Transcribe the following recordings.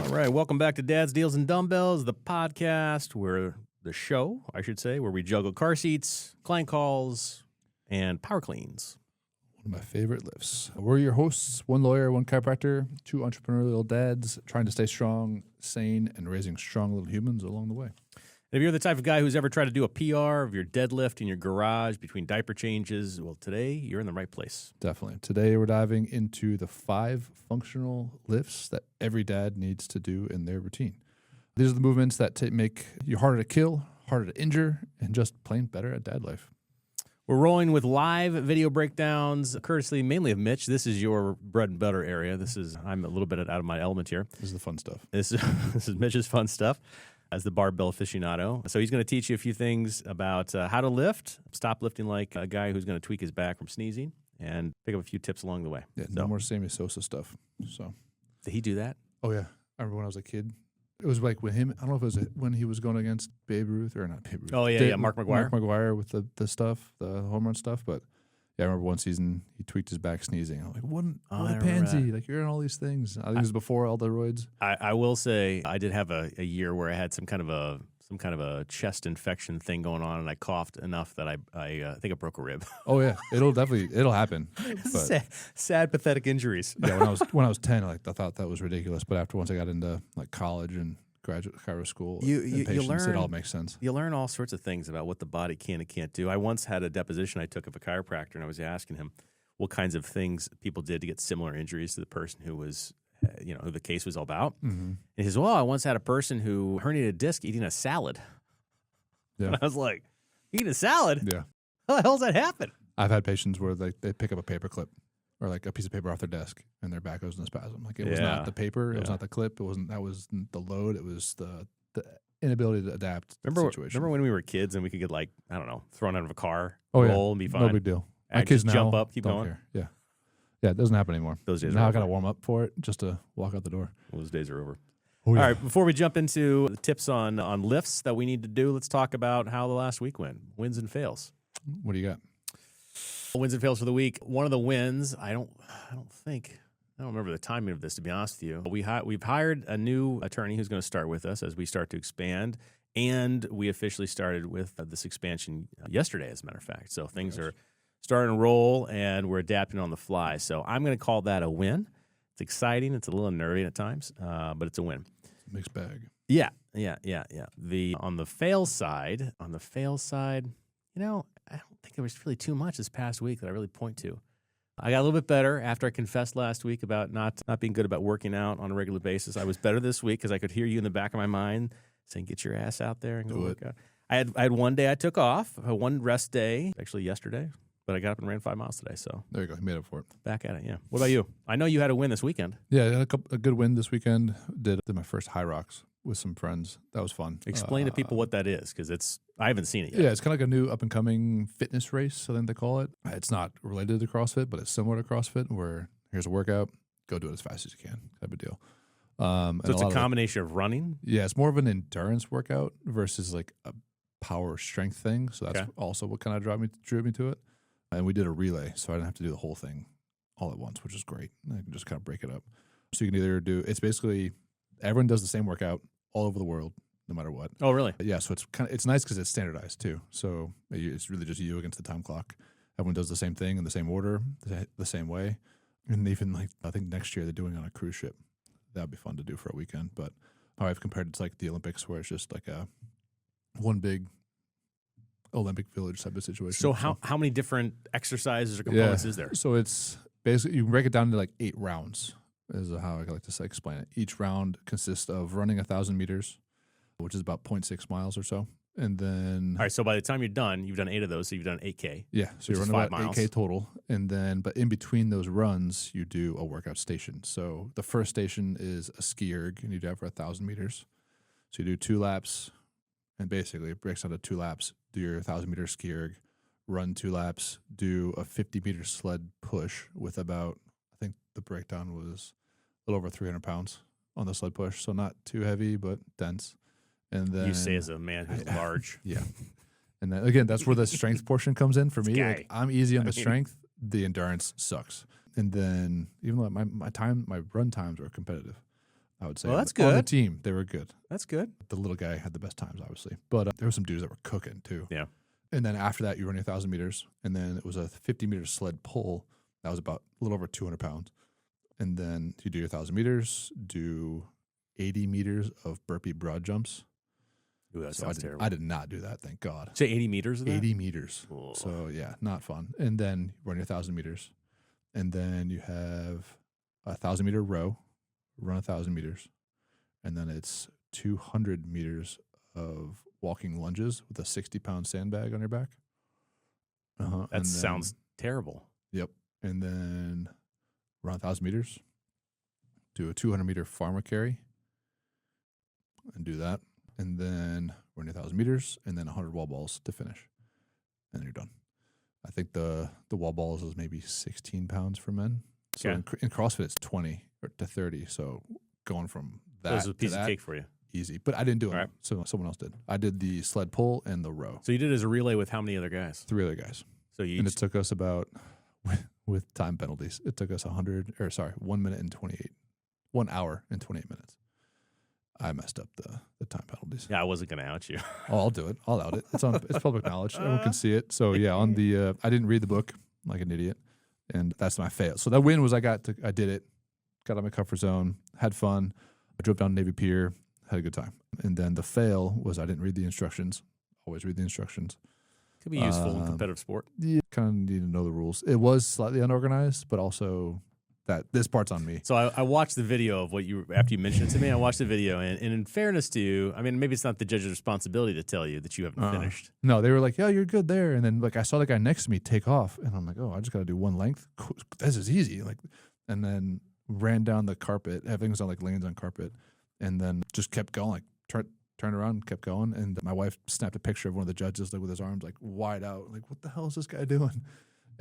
All right, welcome back to Dad's Deals and Dumbbells, the podcast where the show, I should say, where we juggle car seats, client calls, and power cleans. One of my favorite lifts. We're your hosts, one lawyer, one chiropractor, two entrepreneurial dads trying to stay strong, sane, and raising strong little humans along the way. If you're the type of guy who's ever tried to do a PR of your deadlift in your garage between diaper changes, well, today you're in the right place. Definitely. Today we're diving into the 5 functional lifts that every dad needs to do in their routine. These are the movements that make you harder to kill, harder to injure, and just plain better at dad life. We're rolling with live video breakdowns, courtesy mainly of Mitch. This is your bread and butter area. I'm a little bit out of my element here. This is the fun stuff. This is Mitch's fun stuff as the barbell aficionado. So he's going to teach you a few things about how to lift, stop lifting like a guy who's going to tweak his back from sneezing, and pick up a few tips along the way. Yeah, no more Sammy Sosa stuff. So, did he do that? Oh, yeah. I remember when I was a kid. It was like with him, I don't know if it was when he was going against Babe Ruth or not Babe Ruth. Oh, yeah, Mark McGwire. Mark McGwire with the stuff, the home run stuff. But yeah, I remember one season he tweaked his back sneezing. I'm like, what a pansy. Like, you're in all these things. I think it was before all the roids. I will say I did have a year where I had some kind of a chest infection thing going on, and I coughed enough that I think I broke a rib. Oh, yeah. It'll happen. But sad, pathetic injuries. Yeah, when I was 10, I thought that was ridiculous. But once I got into like college and graduate chiro school, and patients, it all makes sense. You learn all sorts of things about what the body can and can't do. I once had a deposition I took of a chiropractor, and I was asking him what kinds of things people did to get similar injuries to the person who was, who the case was all about. Mm-hmm. And he says, well, I once had a person who herniated a disc eating a salad. Yeah. And I was like, eating a salad? Yeah. How the hell does that happen? I've had patients where they pick up a paper clip or like a piece of paper off their desk and their back goes in a spasm. Like it was not the paper, it was not the clip, that was the load, it was the inability to adapt to the situation. Remember when we were kids and we could get thrown out of a car, roll and be fine? No big deal. My kids now jump up, keep going. Care. Yeah. Yeah, it doesn't happen anymore. Those days now are I got to warm up for it just to walk out the door. Those days are over. Oh, yeah. All right, before we jump into the tips on lifts that we need to do, let's talk about how the last week went. Wins and fails. What do you got? Wins and fails for the week. One of the wins, I don't remember the timing of this, to be honest with you. We've hired a new attorney who's going to start with us as we start to expand, and we officially started with this expansion yesterday, as a matter of fact. So things are starting to roll, and we're adapting on the fly. So I'm going to call that a win. It's exciting. It's a little unnerving at times, but it's a win. Mixed bag. Yeah. On the fail side, I don't think there was really too much this past week that I really point to. I got a little bit better after I confessed last week about not being good about working out on a regular basis. I was better this week because I could hear you in the back of my mind saying, get your ass out there and go work out. I had one day I took off, one rest day, actually yesterday, but I got up and ran 5 miles today. So there you go. You made up for it. Back at it, yeah. What about you? I know you had a win this weekend. Yeah, I had a good win this weekend. Did my first high rocks with some friends. That was fun. Explain to people what that is, because I haven't seen it yet. Yeah, it's kind of like a new up-and-coming fitness race, I think they call it. It's not related to CrossFit, but it's similar to CrossFit, where here's a workout, go do it as fast as you can, type of deal. So it's a combination of running? Yeah, it's more of an endurance workout versus like a power strength thing. So that's also what kind of drew me to it. And we did a relay, so I didn't have to do the whole thing all at once, which is great. I can just kind of break it up. So you can either it's basically everyone does the same workout all over the world, no matter what. Oh, really? Yeah, so it's nice because it's standardized too. So it's really just you against the time clock. Everyone does the same thing in the same order, the same way. And even I think next year they're doing it on a cruise ship. That would be fun to do for a weekend. But I've compared it to like the Olympics, where it's just like one big Olympic village type of situation. So how many different exercises or components is there? So it's basically, you can break it down to like 8 rounds is how I like to explain it. Each round consists of running 1,000 meters, which is about 0.6 miles or so. And then... All right, so by the time you're done, you've done 8 of those, so you've done 8K. Yeah, so you're running about 8K total. And then, but in between those runs, you do a workout station. So the first station is a ski erg, and you do that for 1,000 meters. So you do 2 laps, and basically it breaks down to 2 laps. Do your 1,000-meter ski erg, run 2 laps, do a 50-meter sled push with about, I think the breakdown was a little over 300 pounds on the sled push. So not too heavy, but dense. And then you say as a man who's large. Yeah. And then again, that's where the strength portion comes in for me. Like, I'm easy on the strength. The endurance sucks. And then even though my run times are competitive, I would say. Well, that's On the good. team, they were good. That's good. The little guy had the best times, obviously. But there were some dudes that were cooking, too. Yeah. And then after that, you run your 1,000 meters. And then it was a 50-meter sled pull. That was about a little over 200 pounds. And then you do your 1,000 meters, do 80 meters of burpee broad jumps. Ooh, that sounds terrible. I did not do that, thank God. Say 80 meters of that? 80 meters. Whoa. So, yeah, not fun. And then run your 1,000 meters. And then you have a 1,000-meter row, run 1,000 meters. And then it's 200 meters of walking lunges with a 60-pound sandbag on your back. That sounds terrible. Yep. And then run 1,000 meters, do a 200-meter farmer carry, and do that. And then run your 1,000 meters, and then 100 wall balls to finish. And you're done. I think the wall balls is maybe 16 pounds for men. So in CrossFit, it's 20 to 30. So going from that was a piece of cake for you. Easy. But I didn't do it. Right. So someone else did. I did the sled pull and the row. So you did it as a relay with how many other guys? 3 other guys. So you and it took us about, with time penalties, it took us 1 minute and 28, 1 hour and 28 minutes. I messed up the time penalties. Yeah, I wasn't going to out you. Oh, I'll do it. I'll out it. It's public knowledge. Everyone can see it. So yeah, on the I didn't read the book like an idiot, and that's my fail. So that win was I did it, got out of my comfort zone, had fun. I drove down Navy Pier, had a good time. And then the fail was I didn't read the instructions. Always read the instructions. Could be useful in competitive sport. Yeah, kind of need to know the rules. It was slightly unorganized, but also that this part's on me. So I watched the video of after you mentioned it to me, I watched the video, and in fairness to you, I mean, maybe it's not the judge's responsibility to tell you that you haven't finished. No, they were like, yeah, you're good there. And then like I saw the guy next to me take off, and I'm like, oh, I just got to do one length. This is easy. And then ran down the carpet. Everything's on like lanes on carpet, and then just kept going. Like turned around, kept going, and my wife snapped a picture of one of the judges like with his arms like wide out. Like, what the hell is this guy doing?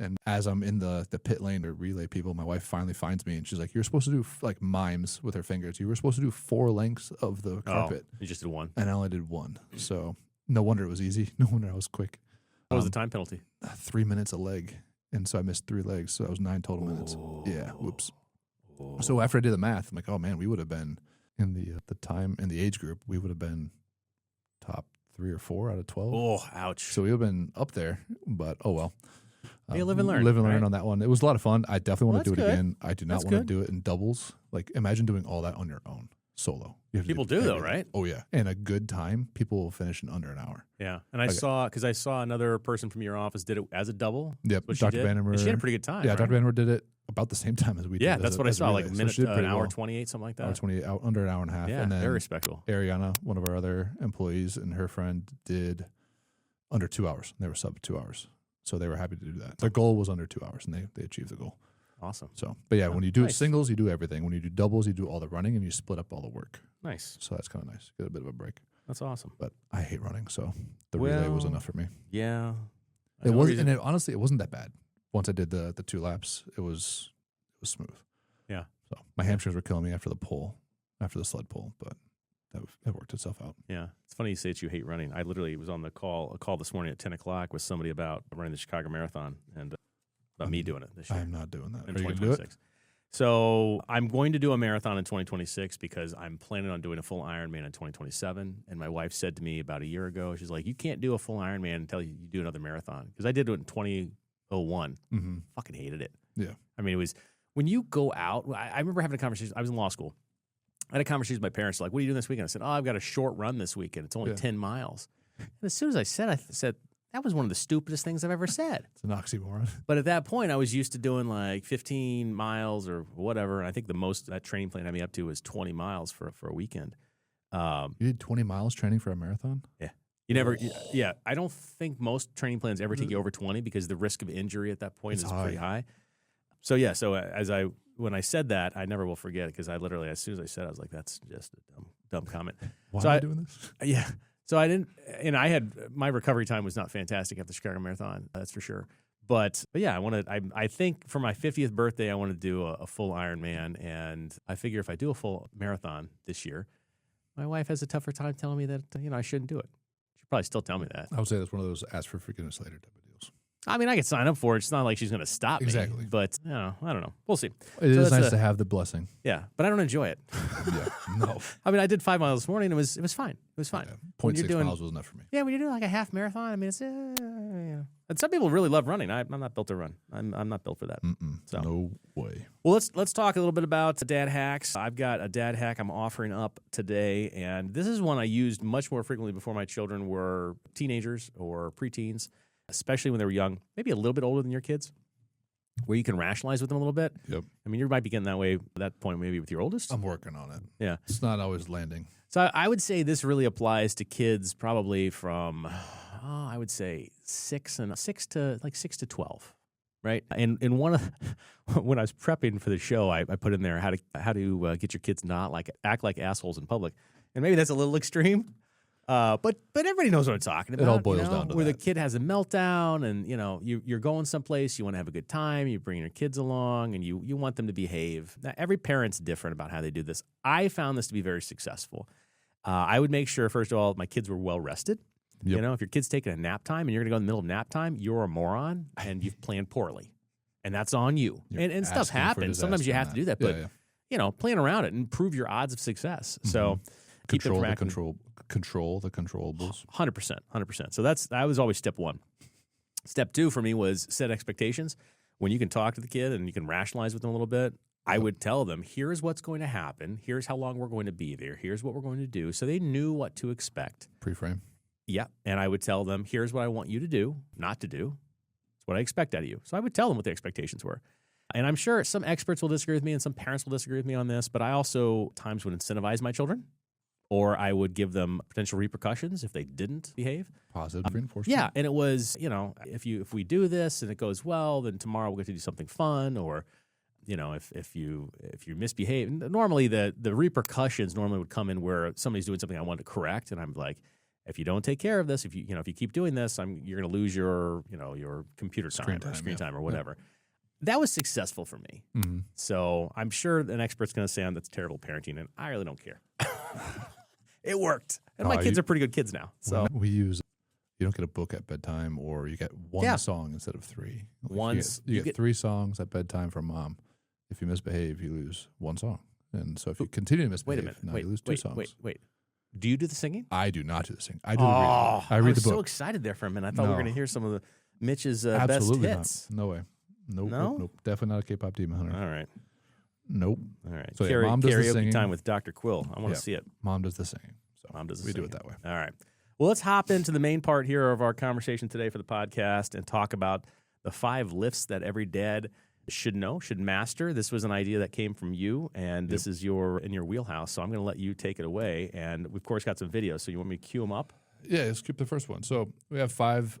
And as I'm in the pit lane to relay people, my wife finally finds me, and she's like, you're supposed to do like mimes with her fingers. You were supposed to do 4 lengths of the carpet. You just did 1. And I only did 1. So no wonder it was easy. No wonder I was quick. What was the time penalty? 3 minutes a leg. And so I missed 3 legs. So that was 9 total minutes. Yeah. Whoops. So after I did the math, I'm like, oh man, we would have been in the time in the age group, we would have been top 3 or 4 out of 12. Oh, ouch. So we would have been up there, but oh well. Hey, live and learn. Live and learn right? on that one. It was a lot of fun. I definitely want to do it good. again. I do not want to do it in doubles. Like, imagine doing all that on your own, solo. You have to People do, though, right? Oh, yeah. And a good time, people will finish in under an hour. Yeah. And I saw another person from your office did it as a double. Yep. Dr. Bannerman. And she had a pretty good time. Yeah, right? Dr. Bannerman did it about the same time as we did. Yeah, that's what I saw. Like an hour well. 28, something like that. Hour 28, under an hour and a half. Yeah, and then very respectful. Ariana, one of our other employees, and her friend did under 2 hours. They were sub 2 hours. So they were happy to do that. Their goal was under 2 hours, and they achieved the goal. Awesome. So, but yeah, when you do it singles, you do everything. When you do doubles, you do all the running, and you split up all the work. Nice. So that's kind of nice. Get a bit of a break. That's awesome. But I hate running, so the relay was enough for me. Yeah. It wasn't, and honestly, it wasn't that bad. Once I did the 2 laps, it was smooth. Yeah. So my hamstrings were killing me after the sled pull, but that worked itself out. Yeah. It's funny you say that you hate running. I literally was on a call this morning at 10 o'clock with somebody about running the Chicago Marathon and about me doing it this year. I'm not doing that. In Are you 2026. going to do it? So I'm going to do a marathon in 2026 because I'm planning on doing a full Ironman in 2027. And my wife said to me about a year ago, she's like, you can't do a full Ironman until you do another marathon. Because I did it in 2001. Mm-hmm. Fucking hated it. Yeah. I mean, it was when you go out. I remember having a conversation. I was in law school. I had a conversation with my parents, like, what are you doing this weekend? I said, I've got a short run this weekend. It's only 10 miles. And as soon as I said, that was one of the stupidest things I've ever said. It's an oxymoron. But at that point, I was used to doing like 15 miles or whatever. And I think the most that training plan had me up to was 20 miles for a weekend. You did 20 miles training for a marathon? Yeah. You never, yeah. I don't think most training plans ever take you over 20 because the risk of injury at that point is pretty high. So yeah, when I said that, I never will forget it because I literally, as soon as I said it, I was like, that's just a dumb comment. Why am I doing this? Yeah. So I didn't, and my recovery time was not fantastic after the Chicago Marathon, that's for sure. But yeah, I think for my 50th birthday, I want to do a full Ironman. And I figure if I do a full marathon this year, my wife has a tougher time telling me that, I shouldn't do it. She'll probably still tell me that. I would say that's one of those ask for forgiveness later type of deals. I mean, I could sign up for it. It's not like she's going to stop me. Exactly. But, I don't know. We'll see. It is nice to have the blessing. Yeah, but I don't enjoy it. Yeah, no. I mean, I did 5 miles this morning. It was fine. It was fine. Yeah, 0.6 miles was enough for me. Yeah, when you're doing like a half marathon, I mean, it's yeah. And some people really love running. I'm not built to run. I'm not built for that. So no way. Well, let's talk a little bit about dad hacks. I've got a dad hack I'm offering up today, and this is one I used much more frequently before my children were teenagers or preteens, especially when they were young, maybe a little bit older than your kids, where you can rationalize with them a little bit. Yep. I mean, you might be getting that way at that point maybe with your oldest. I'm working on it. Yeah. It's not always landing. So I would say this really applies to kids probably from, I would say 6 to 12, right? And one of when I was prepping for the show, I put in there how to get your kids not act like assholes in public, and maybe that's a little extreme. But everybody knows what I'm talking about. It all boils down to where that. the kid has a meltdown, and you're going someplace, you want to have a good time, you bring your kids along, and you want them to behave. Now, every parent's different about how they do this. I found this to be very successful. I would make sure, first of all, my kids were well rested. Yep. If your kid's taking a nap time and you're going to go in the middle of nap time, you're a moron and you've planned poorly, and that's on you. And stuff happens. Sometimes you have to do that, but plan around it and improve your odds of success. So. Control the controllables. 100%. So that was always step one. Step two for me was set expectations. When you can talk to the kid and you can rationalize with them a little bit, I would tell them, here's what's going to happen. Here's how long we're going to be there. Here's what we're going to do. So they knew what to expect. Pre-frame. Yeah. And I would tell them, here's what I want you to do, not to do. It's what I expect out of you. So I would tell them what the expectations were. And I'm sure some experts will disagree with me and some parents will disagree with me on this, but I also times would incentivize my children. Or I would give them potential repercussions if they didn't behave. Positive reinforcement. Yeah, and it was, if we do this and it goes well, then tomorrow we'll get to do something fun. Or, if you misbehave, normally the repercussions normally would come in where somebody's doing something I want to correct, and I'm like, if you don't take care of this, if you keep doing this, you're going to lose your computer time or screen time or whatever. Yeah. That was successful for me. Mm-hmm. So I'm sure an expert's going to say that's terrible parenting, and I really don't care. It worked. And my kids are pretty good kids now. So we use, you don't get a book at bedtime, or you get one song instead of 3. You get 3 songs at bedtime from mom. If you misbehave, you lose 1 song. And so if you continue to misbehave, you lose 2 songs. Wait. Do you do the singing? I do not do the singing. I do the reading. I read the book. I was so excited there for a minute. I thought we were going to hear some of Mitch's best hits. Not. No way. Nope. Definitely not a K-pop demon hunter. All right. Nope. All right. So mom does the singing. Time with Dr. Quill. I want to see it. Mom does the singing. So mom does the we singing. do it that way. All right. Well, let's hop into the main part here of our conversation today for the podcast and talk about the 5 lifts that every dad should know, should master. This was an idea that came from you, and this is in your wheelhouse. So I'm going to let you take it away. And we've, of course, got some videos. So you want me to cue them up? Yeah, let's skip the first one. So we have five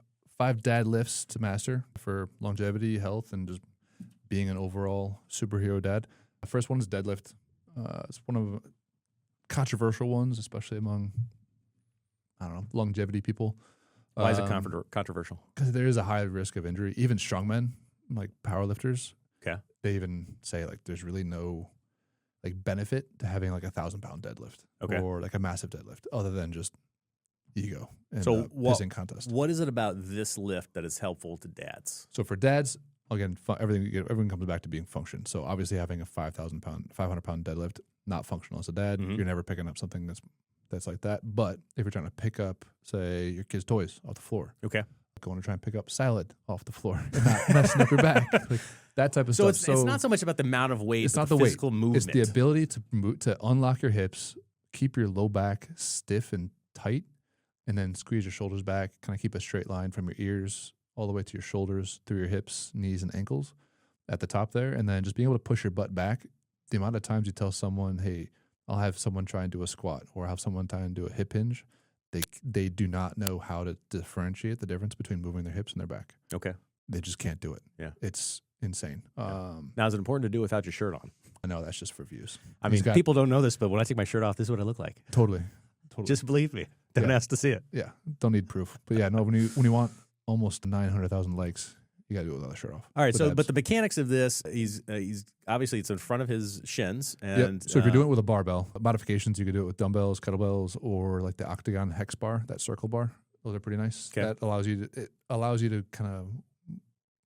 dad lifts to master for longevity, health, and just being an overall superhero dad. The first one is deadlift. It's one of the controversial ones, especially among, longevity people. Why is it controversial? Because there is a high risk of injury. Even strongmen, like powerlifters, they even say there's really no benefit to having 1,000-pound deadlift or a massive deadlift, other than just ego and pissing contest. What is it about this lift that is helpful to dads? So for dads, again, everything comes back to being function. So obviously having a 500-pound deadlift, not functional as a dad. Mm-hmm. You're never picking up something that's like that. But if you're trying to pick up, say, your kid's toys off the floor, going to try and pick up salad off the floor and not messing up your back, that type of stuff. So it's not so much about the amount of weight, it's not the physical weight. movement. It's the ability to unlock your hips, keep your low back stiff and tight, and then squeeze your shoulders back, kind of keep a straight line from your ears all the way to your shoulders, through your hips, knees, and ankles at the top there. And then just being able to push your butt back. The amount of times you tell someone, hey, I'll have someone try and do a squat or have someone try and do a hip hinge, they do not know how to differentiate the difference between moving their hips and their back. Okay. They just can't do it. Yeah. It's insane. Yeah. Now, is it important to do without your shirt on? I know, that's just for views. I mean, people don't know this, but when I take my shirt off, this is what I look like. Totally. Just believe me. Don't ask to see it. Yeah. Don't need proof. But yeah, no, when you want almost 900,000 likes, you got to do it without a shirt off. All right. But the mechanics of this, he's obviously it's in front of his shins. And So if you're doing it with a barbell, modifications, you could do it with dumbbells, kettlebells, or the octagon hex bar, that circle bar. Those are pretty nice. Okay. That allows you to kind of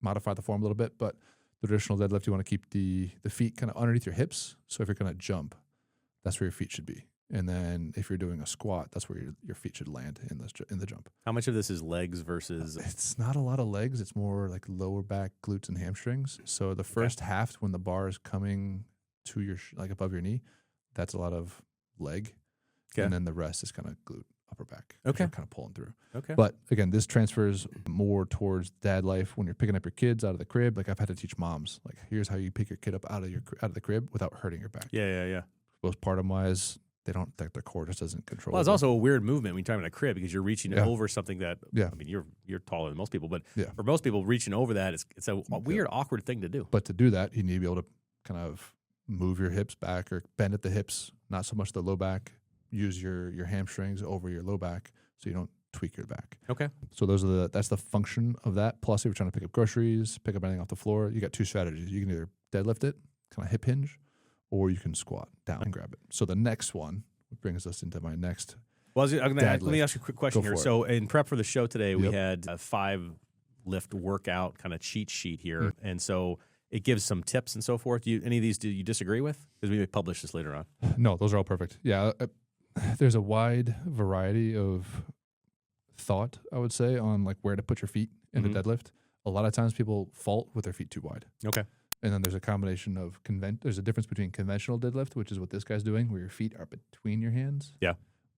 modify the form a little bit, but the traditional deadlift, you want to keep the feet kind of underneath your hips. So if you're going to jump, that's where your feet should be. And then if you're doing a squat, that's where your feet should land in the jump. How much of this is legs versus? It's not a lot of legs. It's more like lower back, glutes, and hamstrings. So the first half, when the bar is coming to your like above your knee, that's a lot of leg. Okay. And then the rest is kind of glute, upper back. Okay. Kind of pulling through. Okay. But again, this transfers more towards dad life when you're picking up your kids out of the crib. Like I've had to teach moms, like here's how you pick your kid up out of the crib without hurting your back. Yeah. Postpartum wise, their core just doesn't control. Well, it's also a weird movement when you're talking about a crib because you're reaching over something that. Yeah. I mean, you're taller than most people, but yeah. for most people, reaching over that it's a weird, awkward thing to do. But to do that, you need to be able to kind of move your hips back or bend at the hips, not so much the low back. Use your hamstrings over your low back so you don't tweak your back. Okay. So that's the function of that. Plus, if you're trying to pick up groceries, pick up anything off the floor, you got two strategies. You can either deadlift it, kind of hip hinge, or you can squat down and grab it. So the next one brings us into my next. Well, let me ask you a quick question here. So in prep for the show today, we had a 5-lift workout kind of cheat sheet here, and so it gives some tips and so forth. Any of these do you disagree with? Because we may publish this later on. No, those are all perfect. Yeah. There's a wide variety of thought, I would say, on like where to put your feet in a deadlift. A lot of times people fault with their feet too wide. Okay. And then there's a combination of there's a difference between conventional deadlift, which is what this guy's doing, where your feet are between your hands. Yeah.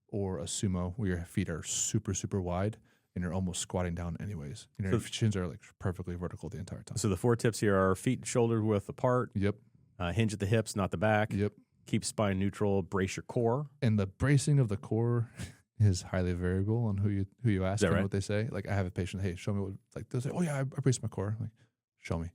Or a sumo, where your feet are super, super wide and you're almost squatting down anyways. Your shins are like perfectly vertical the entire time. So the 4 tips here are feet shoulder width apart. Yep. Hinge at the hips, not the back. Yep. Keep spine neutral, brace your core. And the bracing of the core is highly variable on who you ask and what they say. Like I have a patient, hey, show me what, like they'll say, oh yeah, I brace my core. I'm like, show me.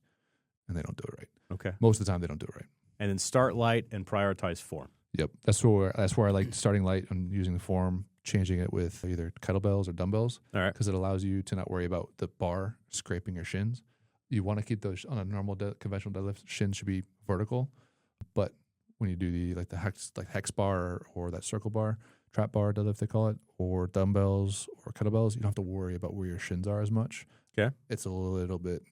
And they don't do it right. Okay. Most of the time they don't do it right. And then start light and prioritize form. Yep. That's where I like starting light and using the form, changing it with either kettlebells or dumbbells. All right. Because it allows you to not worry about the bar scraping your shins. You want to keep those on a normal conventional deadlift, shins should be vertical, but when you do the hex bar or that circle bar, trap bar deadlift they call it, or dumbbells or kettlebells, you don't have to worry about where your shins are as much. Okay. It's a little bit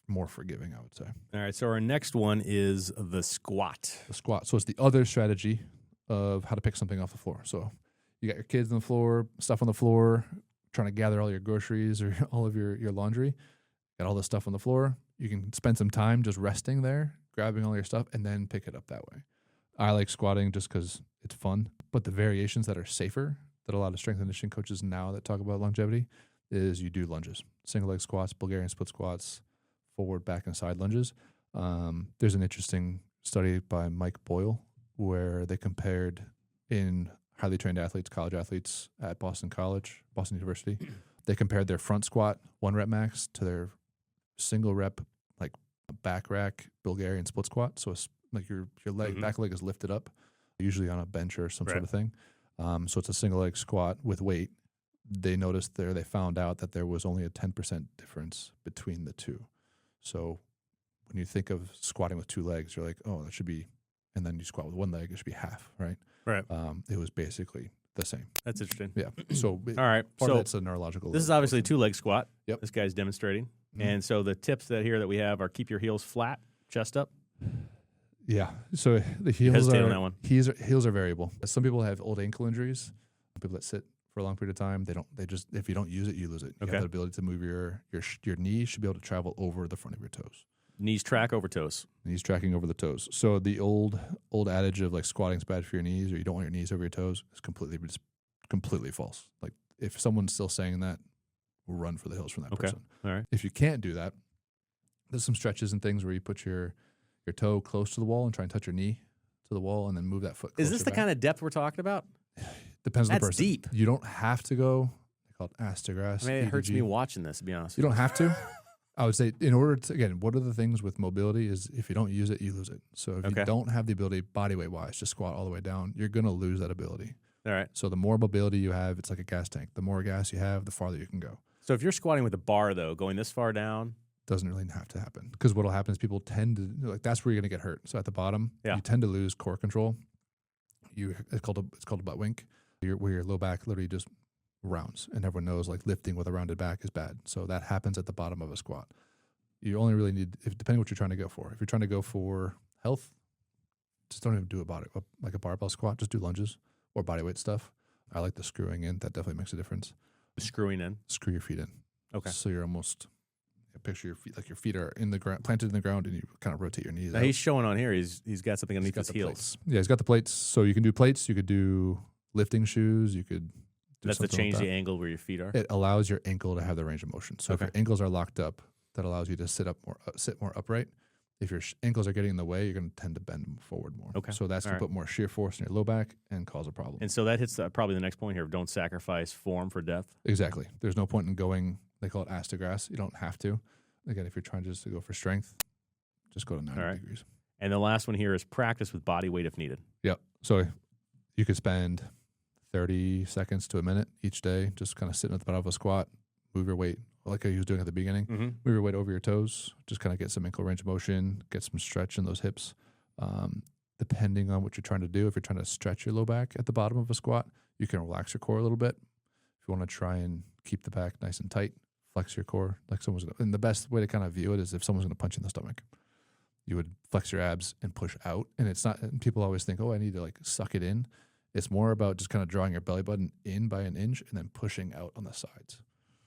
more forgiving, I would say. All right, so our next one is the squat. The squat. So it's the other strategy of how to pick something off the floor. So you got your kids on the floor, stuff on the floor, trying to gather all your groceries or all of your laundry, got all this stuff on the floor. You can spend some time just resting there, grabbing all your stuff, and then pick it up that way. I like squatting just because it's fun, but the variations that are safer that a lot of strength and conditioning coaches now that talk about longevity is you do lunges, single leg squats, Bulgarian split squats, forward, back, and side lunges. There's an interesting study by Mike Boyle where they compared in highly trained athletes, college athletes at Boston University. They compared their front squat 1 rep max to their single rep like back rack Bulgarian split squat. So it's like your leg, back leg is lifted up, usually on a bench or some sort of thing. So it's a single leg squat with weight. They noticed they found out that there was only a 10% difference between the two. So when you think of squatting with 2 legs, you're like, oh, that should be, and then you squat with 1 leg, it should be half, right? Right. It was basically the same. That's interesting. Yeah. So all right. Part of that's a neurological. This is obviously a 2-leg squat. Yep. This guy's demonstrating. And so the tips that we have are keep your heels flat, chest up. Yeah. So the heels Hesitate on that one. Heels are variable. Some people have old ankle injuries. People that sit for a long period of time, they just if you don't use it, you lose it. You have the ability to move your knees should be able to travel over the front of your toes. Knees track over toes. Knees tracking over the toes. So the old adage of like squatting's bad for your knees or you don't want your knees over your toes is completely false. Like if someone's still saying that, we'll run for the hills from that person. All right. If you can't do that, there's some stretches and things where you put your toe close to the wall and try and touch your knee to the wall and then move that foot closer Is this the kind of depth we're talking about? Depends on the person. That's deep. You don't have to go. They call it ass-to-grass. I mean, it hurts me watching this, to be honest. You don't have to. I would say in order to, again, one of the things with mobility is if you don't use it, you lose it. So if you don't have the ability body weight-wise to squat all the way down, you're going to lose that ability. All right. So the more mobility you have, it's like a gas tank. The more gas you have, the farther you can go. So if you're squatting with a bar, though, going this far down, doesn't really have to happen because what will happen is people tend to like that's where you're going to get hurt. So at the bottom, you tend to lose core control. It's called a butt wink, where your low back literally just rounds, and everyone knows like lifting with a rounded back is bad. So that happens at the bottom of a squat. You only really need, depending what you're trying to go for. If you're trying to go for health, just don't even do like a barbell squat. Just do lunges or body weight stuff. I like the screwing in. That definitely makes a difference. Screwing in? Screw your feet in. Okay. So you're almost, picture your feet, like your feet are in the ground, planted in the ground, and you kind of rotate your knees now out. He's showing on here. He's got something underneath his heels. Plates. Yeah, he's got the plates. So you can do plates. You could do lifting shoes. You could do That's to change like that. the angle where your feet are? It allows your ankle to have the range of motion. So if your ankles are locked up, that allows you to sit more upright. If your ankles are getting in the way, you're going to tend to bend forward more. Okay. So that's going to put more shear force in your low back and cause a problem. And so that hits probably the next point here. Don't sacrifice form for depth. Exactly. There's no point in going, they call it ass to grass. You don't have to. Again, if you're trying just to go for strength, just go to 90 degrees. And the last one here is practice with body weight if needed. Yep. So you could spend 30 seconds to a minute each day just kind of sitting at the bottom of a squat, move your weight like he was doing at the beginning. Move your weight over your toes, just kind of get some ankle range of motion, get some stretch in those hips. Depending on what you're trying to do, if you're trying to stretch your low back at the bottom of a squat, you can relax your core a little bit. If you want to try and keep the back nice and tight, flex your core like someone's going to. And the best way to kind of view it is if someone's going to punch you in the stomach. You would flex your abs and push out. And it's not, and people always think, oh, I need to like suck it in. It's more about just kind of drawing your belly button in by an inch and then pushing out on the sides.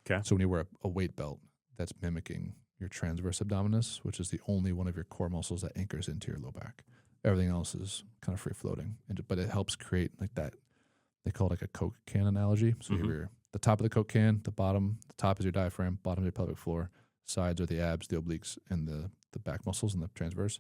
Okay. So when you wear a weight belt, that's mimicking your transverse abdominis, which is the only one of your core muscles that anchors into your low back. Everything else is kind of free floating, but it helps create like that. They call it like a Coke can analogy. So you have the top of the Coke can, the top is your diaphragm, bottom of your pelvic floor, sides are the abs, the obliques, and the back muscles and the transverse.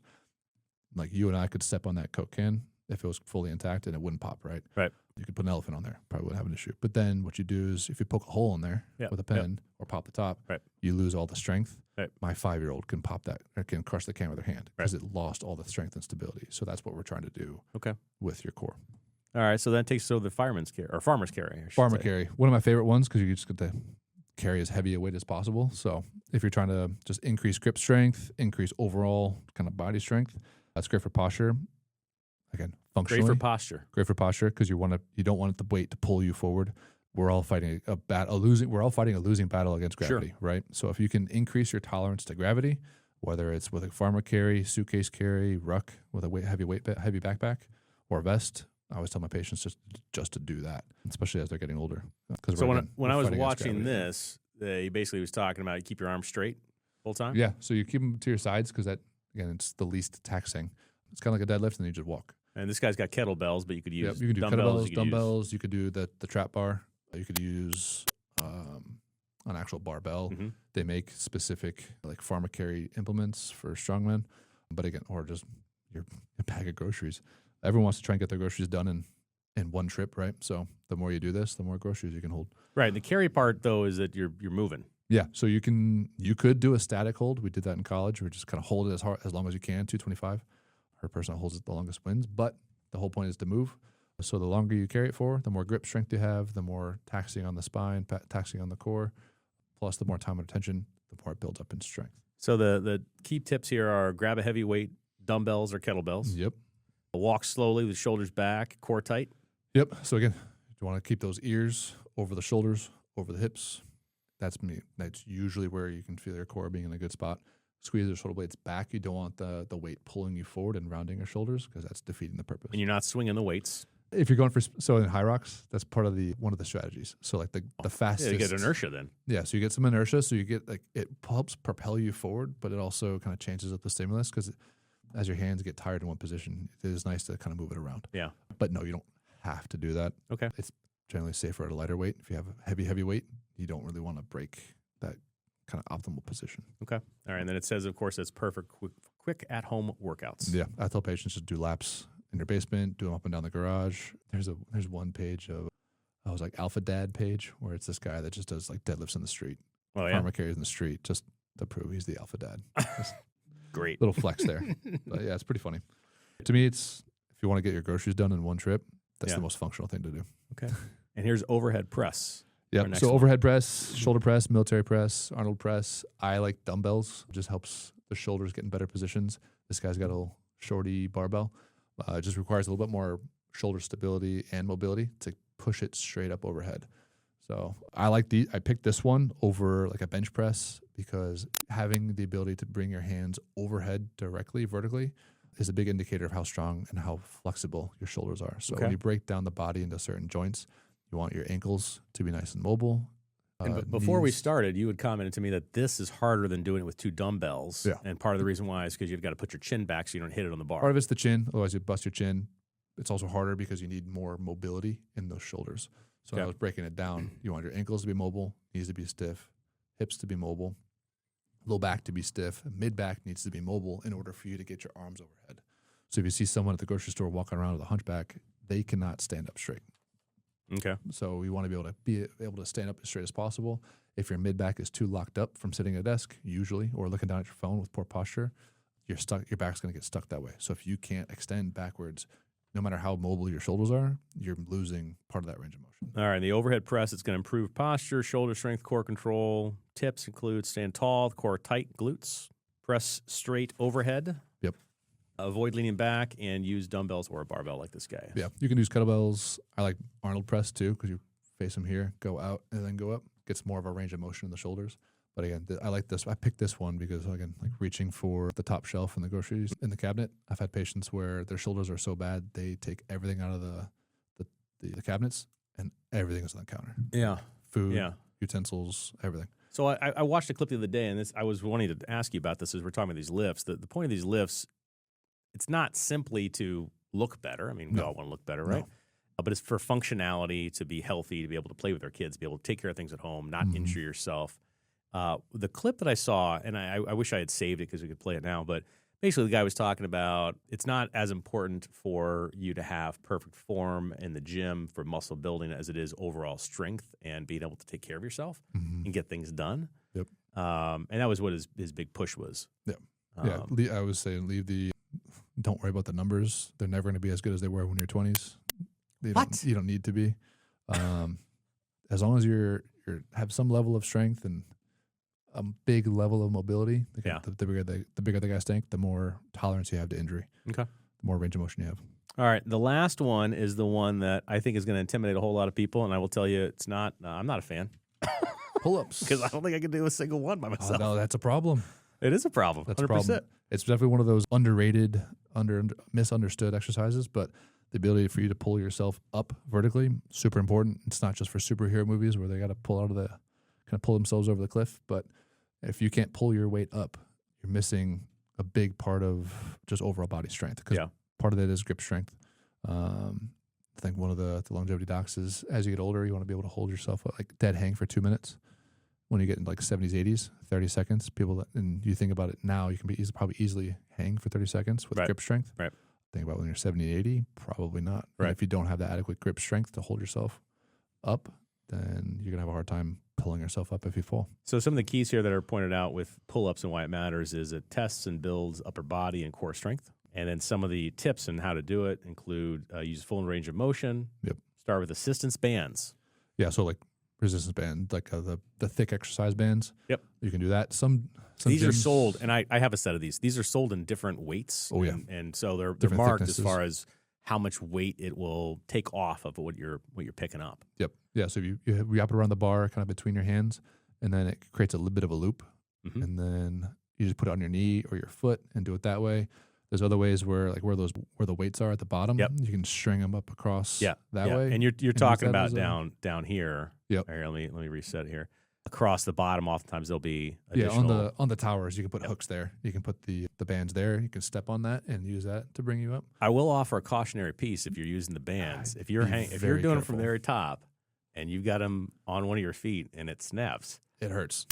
Like you and I could step on that Coke can if it was fully intact and it wouldn't pop, right? Right. You could put an elephant on there, probably wouldn't have an issue. But then what you do is if you poke a hole in there with a pen or pop the top, you lose all the strength. Right. My 5-year-old can pop that, or can crush the can with her hand because it lost all the strength and stability. So that's what we're trying to do with your core. All right, so that takes the fireman's carry, or farmer's carry. Farmer carry. One of my favorite ones because you just get to carry as heavy a weight as possible. So if you're trying to just increase grip strength, increase overall kind of body strength, that's great for posture. Again, functionally. Great for posture. Great for posture because you don't want the weight to pull you forward. We're all fighting a losing battle against gravity, right? So if you can increase your tolerance to gravity, whether it's with a farmer carry, suitcase carry, ruck with a heavy backpack, or vest, I always tell my patients just to do that, especially as they're getting older. So when I was watching this, he basically was talking about you keep your arms straight the whole time? Yeah, so you keep them to your sides because that, again, it's the least taxing. It's kind of like a deadlift and you just walk. And this guy's got kettlebells, but you could use you can do dumbbells. Dumbbells. You could do the trap bar. You could use an actual barbell. They make specific like farmer carry implements for strongmen. But again, or just your bag of groceries. Everyone wants to try and get their groceries done in one trip, right? So the more you do this, the more groceries you can hold. Right. The carry part though is that you're moving. Yeah. So you could do a static hold. We did that in college. We just kind of hold it as long as you can, 225. Her person holds it the longest wins, but the whole point is to move. So the longer you carry it for, the more grip strength you have, the more taxing on the spine, taxing on the core, plus the more time and attention, the more it builds up in strength. So the key tips here are grab a heavy weight, dumbbells or kettlebells. Yep. Walk slowly with shoulders back, core tight. Yep. So again, you want to keep those ears over the shoulders, over the hips. That's me. That's usually where you can feel your core being in a good spot. Squeeze your shoulder blades back. You don't want the weight pulling you forward and rounding your shoulders because that's defeating the purpose. And you're not swinging the weights. If you're going in high rocks, that's part of one of the strategies. So like the fastest. Yeah, you get inertia then. Yeah, so you get some inertia. So you get it helps propel you forward, but it also kind of changes up the stimulus because as your hands get tired in one position, it is nice to kind of move it around. Yeah. But no, you don't have to do that. Okay. It's generally safer at a lighter weight. If you have a heavy weight, you don't really want to break that kind of optimal position. Okay. All right. And then it says, of course, it's perfect quick at-home workouts. Yeah. I tell patients just do laps in your basement, do them up and down the garage. There's one page of, I was like Alpha Dad page where it's this guy that just does like deadlifts in the street. Oh, yeah. Farmer carries in the street just to prove he's the Alpha Dad. Great. Little flex there. But yeah, it's pretty funny. To me, it's if you want to get your groceries done in one trip, that's the most functional thing to do. Okay. And here's overhead press. Yep. So overhead press, shoulder press, military press, Arnold press. I like dumbbells. It just helps the shoulders get in better positions. This guy's got a little shorty barbell. It just requires a little bit more shoulder stability and mobility to push it straight up overhead. So I picked this one over like a bench press because having the ability to bring your hands overhead directly, vertically, is a big indicator of how strong and how flexible your shoulders are. So when you break down the body into certain joints, you want your ankles to be nice and mobile. And before we started, you had commented to me that this is harder than doing it with 2 dumbbells. Yeah. And part of the reason why is because you've got to put your chin back so you don't hit it on the bar. Part of it's the chin, otherwise you bust your chin. It's also harder because you need more mobility in those shoulders. So I was breaking it down. You want your ankles to be mobile, knees to be stiff, hips to be mobile, low back to be stiff, mid back needs to be mobile in order for you to get your arms overhead. So if you see someone at the grocery store walking around with a hunchback, they cannot stand up straight. Okay. So we want to be able to stand up as straight as possible. If your mid back is too locked up from sitting at a desk, usually, or looking down at your phone with poor posture, you're stuck. Your back's going to get stuck that way. So if you can't extend backwards, no matter how mobile your shoulders are, you're losing part of that range of motion. All right. The overhead press, it's going to improve posture, shoulder strength, core control. Tips include stand tall, core tight, glutes, press straight overhead. Yep. Avoid leaning back and use dumbbells or a barbell like this guy. Yeah. You can use kettlebells. I like Arnold press too because you face them here, go out, and then go up. Gets more of a range of motion in the shoulders. But again, I like this. I picked this one because, again, like reaching for the top shelf in the groceries in the cabinet. I've had patients where their shoulders are so bad they take everything out of the cabinets and everything is on the counter. Yeah. Food, utensils, everything. So I watched a clip the other day, and I was wanting to ask you about this as we're talking about these lifts. The point of these lifts, it's not simply to look better. I mean, we all want to look better, right? But it's for functionality, to be healthy, to be able to play with our kids, be able to take care of things at home, not injure yourself. The clip that I saw, and I wish I had saved it because we could play it now, but basically the guy was talking about it's not as important for you to have perfect form in the gym for muscle building as it is overall strength and being able to take care of yourself and get things done. Yep. And that was what his big push was. Yeah. I was saying don't worry about the numbers. They're never going to be as good as they were when you're 20s. You don't need to be. As long as you have some level of strength and a big level of mobility, the bigger the guy's tank, the more tolerance you have to injury. Okay. The more range of motion you have. All right. The last one is the one that I think is going to intimidate a whole lot of people, and I will tell you it's not. I'm not a fan. Pull-ups. Because I don't think I can do a single one by myself. Oh, no, that's a problem. It is a problem. That's 100%. a problem. It's definitely one of those underrated, misunderstood exercises, but the ability for you to pull yourself up vertically, super important. It's not just for superhero movies where they got to pull themselves over the cliff, but if you can't pull your weight up, you're missing a big part of just overall body strength. Because part of that is grip strength. I think one of the longevity docs is as you get older, you want to be able to hold yourself like dead hang for 2 minutes. When you get in like 70s, 80s, 30 seconds, and you think about it now, you can probably easily hang for 30 seconds with grip strength. Right. Think about when you're 70, 80, probably not. Right. And if you don't have that adequate grip strength to hold yourself up, then you're going to have a hard time pulling yourself up if you fall. So some of the keys here that are pointed out with pull-ups and why it matters is it tests and builds upper body and core strength. And then some of the tips and how to do it include use full range of motion. Yep. Start with assistance bands. Yeah, so like resistance band, like the thick exercise bands. Yep. You can do that. Some these gyms are sold, and I have a set of these. These are sold in different weights. Oh, yeah. And so they're Different marked thicknesses. as far as how much weight it will take off of what you're picking up. Yep. Yeah, so you wrap it around the bar kind of between your hands, and then it creates a little bit of a loop. And then you just put it on your knee or your foot and do it that way. There's other ways where the weights are at the bottom. Yep. You can string them up across that way. And you're talking about down here. Yep. Here, let me reset here. Across the bottom, oftentimes there'll be additional. Yeah, on the towers, you can put hooks there. You can put the bands there. You can step on that and use that to bring you up. I will offer a cautionary piece if you're using the bands. If you're doing it from the very top and you've got them on one of your feet and it snaps, it hurts.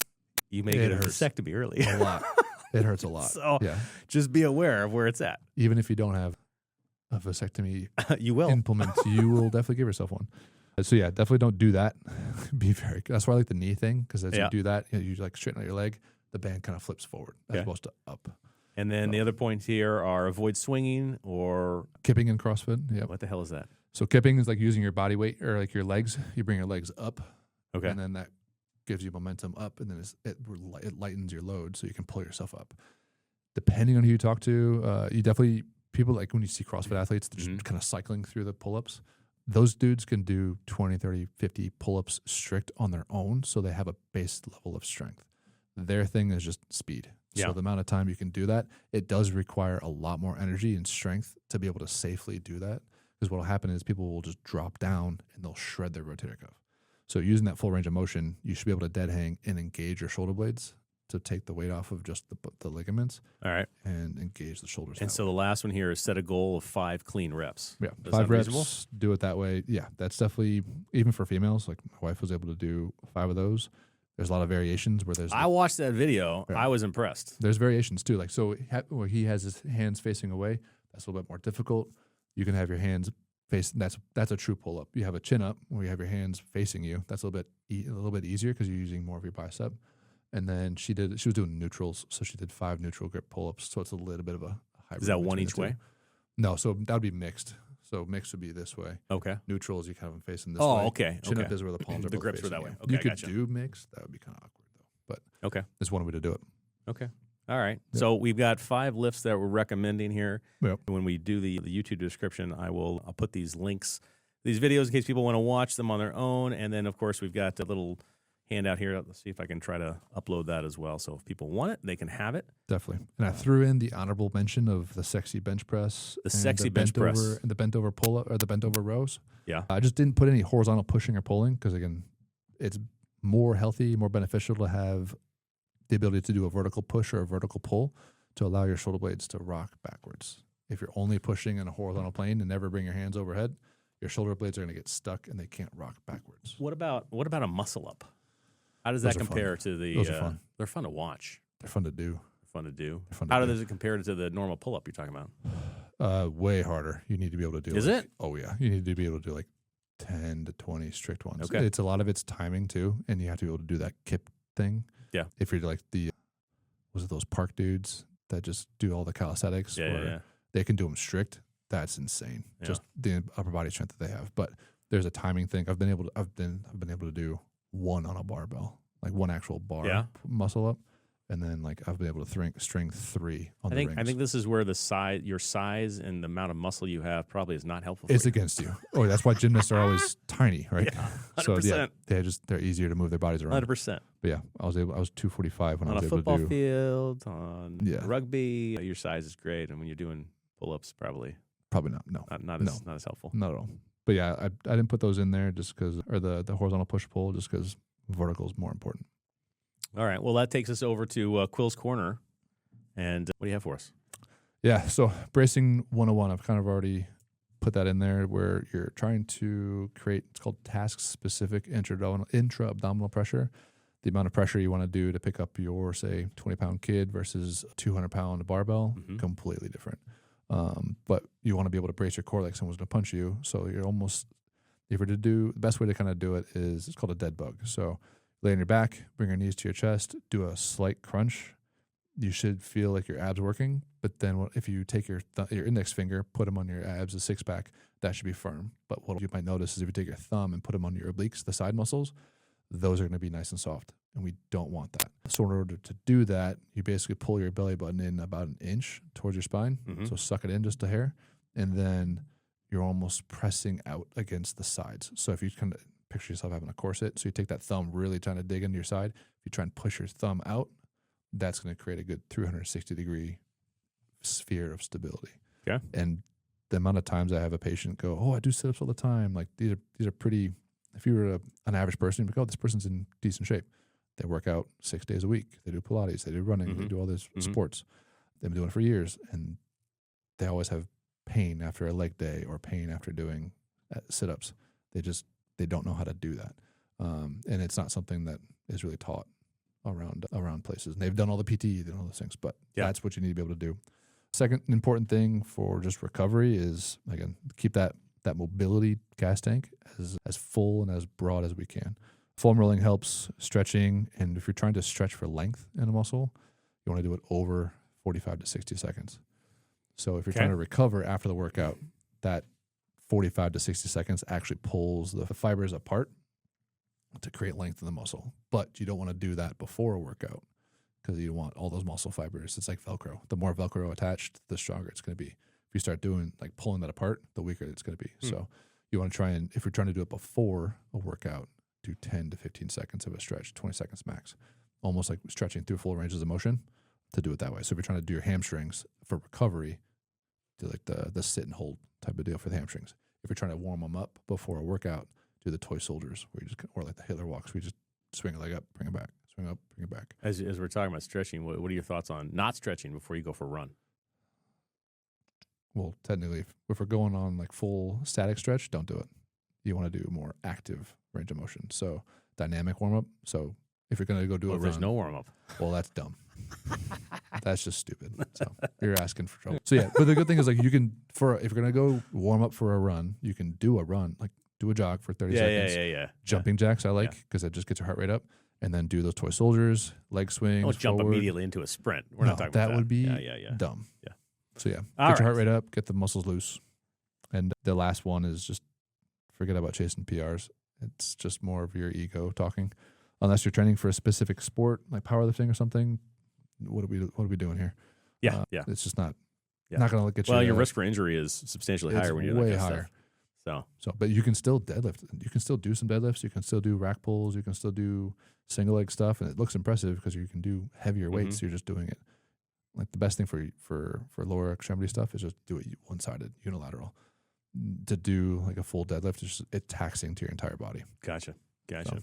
You may get a vasectomy early. A lot. It hurts a lot. So just be aware of where it's at. Even if you don't have a vasectomy you will implement, you will definitely give yourself one. So yeah, definitely don't do that. That's why I like the knee thing, because as you do that, you like straighten out your leg, the band kind of flips forward as opposed to up. And then the other points here are avoid swinging or kipping in CrossFit. Yeah. What the hell is that? So kipping is like using your body weight or like your legs. You bring your legs up. Okay. And then that gives you momentum up, and then it lightens your load so you can pull yourself up. Depending on who you talk to, people like when you see CrossFit athletes, they're just kind of cycling through the pull-ups. Those dudes can do 20, 30, 50 pull-ups strict on their own, so they have a base level of strength. Their thing is just speed. Yeah. So the amount of time you can do that, it does require a lot more energy and strength to be able to safely do that. Because what will happen is people will just drop down and they'll shred their rotator cuff. So using that full range of motion, you should be able to dead hang and engage your shoulder blades to take the weight off of just the ligaments. All right. And engage the shoulders. And so the last one here is set a goal of 5 clean reps. Yeah. Does 5 that reps, reasonable? do it that way. Yeah, that's definitely, even for females, like my wife was able to do 5 of those. There's a lot of variations where there's. I watched that video. Yeah. I was impressed. There's variations too. Like, so where he has his hands facing away, that's a little bit more difficult. You can have your hands facing. That's a true pull up. You have a chin up where you have your hands facing you. That's a little bit easier because you're using more of your bicep. And then she was doing neutrals, so she did 5 neutral grip pull ups. So it's a little bit of a hybrid. Is that one each way? No, so that would be mixed. So mixed would be this way. Okay. Neutral is you kind of facing this way. Oh, okay. Chin up is where the palms are. The both grips were facing that way. you. Okay, You could gotcha. do mixed. That would be kind of awkward though. But Okay. there's one way to do it. Okay. All right. Yep. So we've got 5 lifts that we're recommending here. Yep. When we do the YouTube description, I'll put these links, these videos in case people want to watch them on their own. And then, of course, we've got a little handout here. Let's see if I can try to upload that as well. So if people want it, they can have it. Definitely. And I threw in the honorable mention of the sexy bench press. The sexy bench press. And the bent over pull up or the bent over rows. Yeah. I just didn't put any horizontal pushing or pulling because, again, it's more healthy, more beneficial to have the ability to do a vertical push or a vertical pull to allow your shoulder blades to rock backwards. If you're only pushing in a horizontal plane and never bring your hands overhead, your shoulder blades are going to get stuck and they can't rock backwards. What about a muscle up? How does Those that are compare fun. to the? Those are fun. They're fun to watch. They're fun to do. Fun to do. They're fun to How do. does it compare to the normal pull up you're talking about? Way harder. You need to be able to do. Is like, it? Oh yeah. You need to be able to do like 10 to 20 strict ones. Okay. It's a lot of it's timing too, and you have to be able to do that kip thing. Yeah. If you're like was it those park dudes that just do all the calisthenics? Yeah. They can do them strict. That's insane. Yeah. Just the upper body strength that they have. But there's a timing thing. I've been able to do one on a barbell, like one actual bar muscle up, and then like I've been able to string 3 on the rings. I think this is where your size and the amount of muscle you have probably is not helpful. It's for you. against you. Oh, that's why gymnasts are always tiny, right? Yeah, 100%. So yeah, they're easier to move their bodies around. 100%. But yeah, I was 245 when On I was a able football to do. field, on Yeah. rugby, your size is great, and when you're doing pull-ups, probably Probably not. No, not as helpful. not at all. But yeah, I didn't put those in there just because, or the horizontal push pull, just because vertical is more important. All right. Well, that takes us over to Quill's Corner. And what do you have for us? Yeah, so bracing 101, I've kind of already put that in there where you're trying to create, it's called task-specific intra-abdominal pressure. The amount of pressure you want to do to pick up your, say, 20-pound kid versus a 200-pound barbell, completely different. But you want to be able to brace your core like someone's going to punch you. So you're almost, if you're to do, the best way to kind of do it is, it's called a dead bug. So lay on your back, bring your knees to your chest, do a slight crunch. You should feel like your abs working. But then if you take your index finger, put them on your abs, a 6-pack, that should be firm. But what you might notice is if you take your thumb and put them on your obliques, the side muscles, those are going to be nice and soft. And we don't want that. So in order to do that, you basically pull your belly button in about an inch towards your spine. So suck it in just a hair. And then you're almost pressing out against the sides. So if you kind of picture yourself having a corset, so you take that thumb really trying to dig into your side. If you try and push your thumb out, that's going to create a good 360-degree sphere of stability. Okay. And the amount of times I have a patient go, "Oh, I do sit-ups all the time." Like these are pretty. If you were an average person, you'd be like, "Oh, this person's in decent shape." They work out 6 days a week. They do Pilates. They do running. They do all these sports. They've been doing it for years, and they always have pain after a leg day or pain after doing sit-ups. They don't know how to do that, and it's not something that is really taught around places. And they've done all the PT and all those things, but that's what you need to be able to do. Second important thing for just recovery is, again, keep that mobility gas tank as full and as broad as we can. Foam rolling helps, stretching, and if you're trying to stretch for length in a muscle, you want to do it over 45 to 60 seconds. So if you're trying to recover after the workout, that 45 to 60 seconds actually pulls the fibers apart to create length in the muscle. But you don't want to do that before a workout because you want all those muscle fibers. It's like Velcro. The more Velcro attached, the stronger it's going to be. If you start doing, like pulling that apart, the weaker it's going to be. So you want to try and, if you're trying to do it before a workout, do 10 to 15 seconds of a stretch, 20 seconds max. almost like stretching through full ranges of motion, to do it that way. So if you're trying to do your hamstrings for recovery, do like the sit and hold type of deal for the hamstrings. If you're trying to warm them up before a workout, do the toy soldiers, where you just, or like the Hitler walks, where you just swing a leg up, bring it back, swing up, bring it back. As we're talking about stretching, what are your thoughts on not stretching before you go for a run? Well, technically, if we're going on like full static stretch, don't do it. You want to do more active range of motion. So dynamic warm up. So if you're going to go do a run, there's no warm up. Well, that's dumb. That's just stupid. So you're asking for trouble. So yeah, but the good thing is like you can, if you're going to go warm up for a run, you can do a run, like do a jog for 30 seconds. Yeah. Jumping jacks I like because it just gets your heart rate up. And then do those toy soldiers, leg swings. Don't jump immediately into a sprint. We're not talking about that. That would be dumb. Yeah. So yeah, get your heart rate up, get the muscles loose. And the last one is just forget about chasing PRs. It's just more of your ego talking. Unless you're training for a specific sport like powerlifting or something, what are we doing here? Yeah. It's just not going to get you. Well, your risk for injury is substantially higher when you're way that kind of higher. Stuff. So, but you can still deadlift. You can still do some deadlifts. You can still do rack pulls. You can still do single leg stuff, and it looks impressive because you can do heavier weights. So you're just doing it. Like the best thing for lower extremity stuff is just do it one-sided, unilateral. To do like a full deadlift, it's taxing to your entire body. Gotcha. So.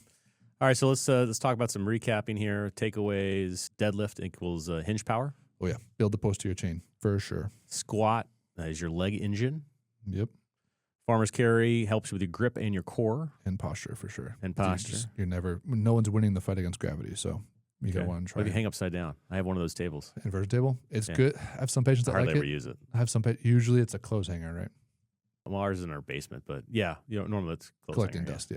All right, so let's talk about some recapping here. Takeaways: deadlift equals hinge power. Oh yeah, build the posterior chain for sure. Squat is your leg engine. Yep. Farmer's carry helps you with your grip and your core. And posture for sure. And posture. No one's winning the fight against gravity, so you gotta want to try. What if you hang upside down? I have one of those tables. Inverted table. It's good. I have some patients that like it. I hardly ever use it. I have some usually it's a clothes hanger, right? Well, ours is in our basement, but normally it's clothes collecting hanger, dust.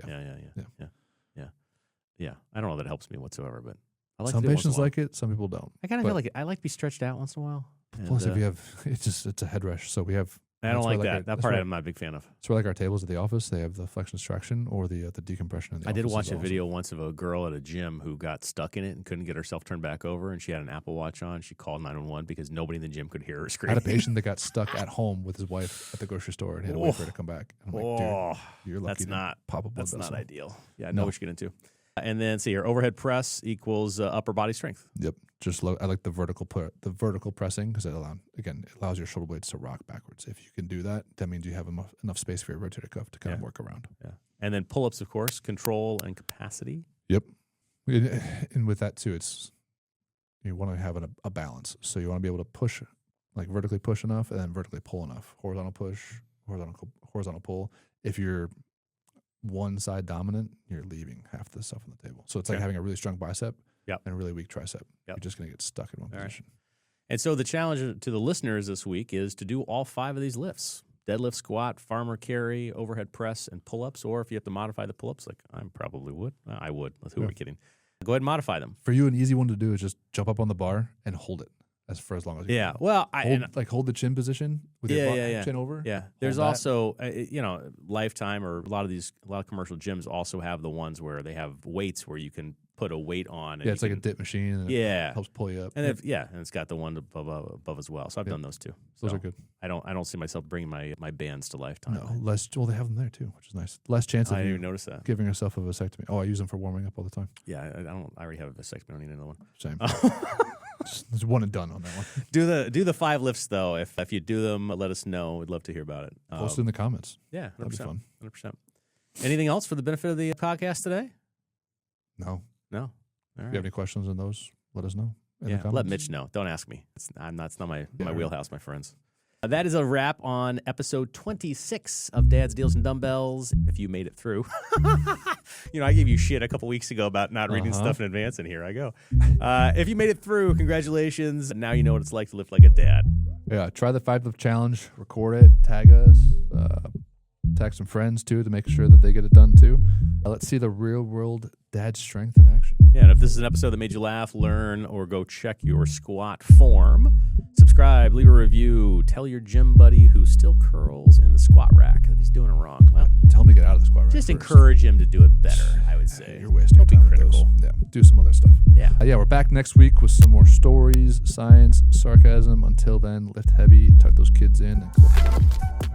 Yeah. I don't know that helps me whatsoever, but I like some patients like it, some people don't. I kind of feel like it. I like to be stretched out once in a while. Plus, if you have, it's a head rush. So we have. I don't like that. That part I'm not a big fan of. So like our tables at the office, they have the flexion extraction or the decompression. I did watch a video once of a girl at a gym who got stuck in it and couldn't get herself turned back over, and she had an Apple Watch on. She called 911 because nobody in the gym could hear her scream. I had a patient that got stuck at home with his wife at the grocery store and had to wait for her to come back. And I'm like, dude, you're lucky to pop a blood vessel. That's not ideal. Yeah, I know what you're getting into. And then see here, overhead press equals upper body strength. Yep. I like the vertical pressing because it allows your shoulder blades to rock backwards. If you can do that, that means you have enough space for your rotator cuff to kind of work around. Yeah. And then pull-ups, of course, control and capacity. Yep. And with that too, you want to have a balance. So you want to be able to push, like vertically push enough and then vertically pull enough. Horizontal push, horizontal pull. If you're one side dominant, you're leaving half the stuff on the table. So it's like having a really strong bicep and a really weak tricep. You're just going to get stuck in one position. Right. And so the challenge to the listeners this week is to do all 5 of these lifts: deadlift, squat, farmer carry, overhead press, and pull-ups. Or if you have to modify the pull-ups, like I probably would. I would. Who are we kidding? Go ahead and modify them. For you, an easy one to do is just jump up on the bar and hold it for as long as you can. Well, hold the chin position with your chin over. Yeah. There's also, Lifetime or a lot of commercial gyms also have the ones where they have weights where you can put a weight on. And it's like a dip machine. And it helps pull you up. And and it's got the one above as well. So I've done those too. Those are good. I don't see myself bringing my bands to Lifetime. No, they have them there too, which is nice. Less chance of I didn't even notice that. Giving yourself a vasectomy. Oh, I use them for warming up all the time. Yeah, I already have a vasectomy. I don't need another one. Same. There's one and done on that one. Do the 5 lifts though. If you do them, let us know. We'd love to hear about it. Post it in the comments. Yeah, 100%. That'd be fun. 100%. Anything else for the benefit of the podcast today? No. All right. If you have any questions on those, let us know. Let Mitch know. Don't ask me. It's not my wheelhouse, my friends. That is a wrap on episode 26 of Dad's Deals and Dumbbells. If you made it through. I gave you shit a couple weeks ago about not reading stuff in advance, and here I go. If you made it through, congratulations. Now you know what it's like to lift like a dad. Yeah, try the 5-lift challenge. Record it. Tag us. Tag some friends, too, to make sure that they get it done, too. Let's see the real-world dad strength in action. Yeah, and if this is an episode that made you laugh, learn, or go check your squat form, subscribe, leave a review, tell your gym buddy who still curls in the squat rack that he's doing it wrong. Well, tell him to get out of the squat rack. Just encourage him to do it better, I would say. You're wasting your time. Don't be critical. Yeah, do some other stuff. Yeah. We're back next week with some more stories, science, sarcasm. Until then, lift heavy, tuck those kids in, and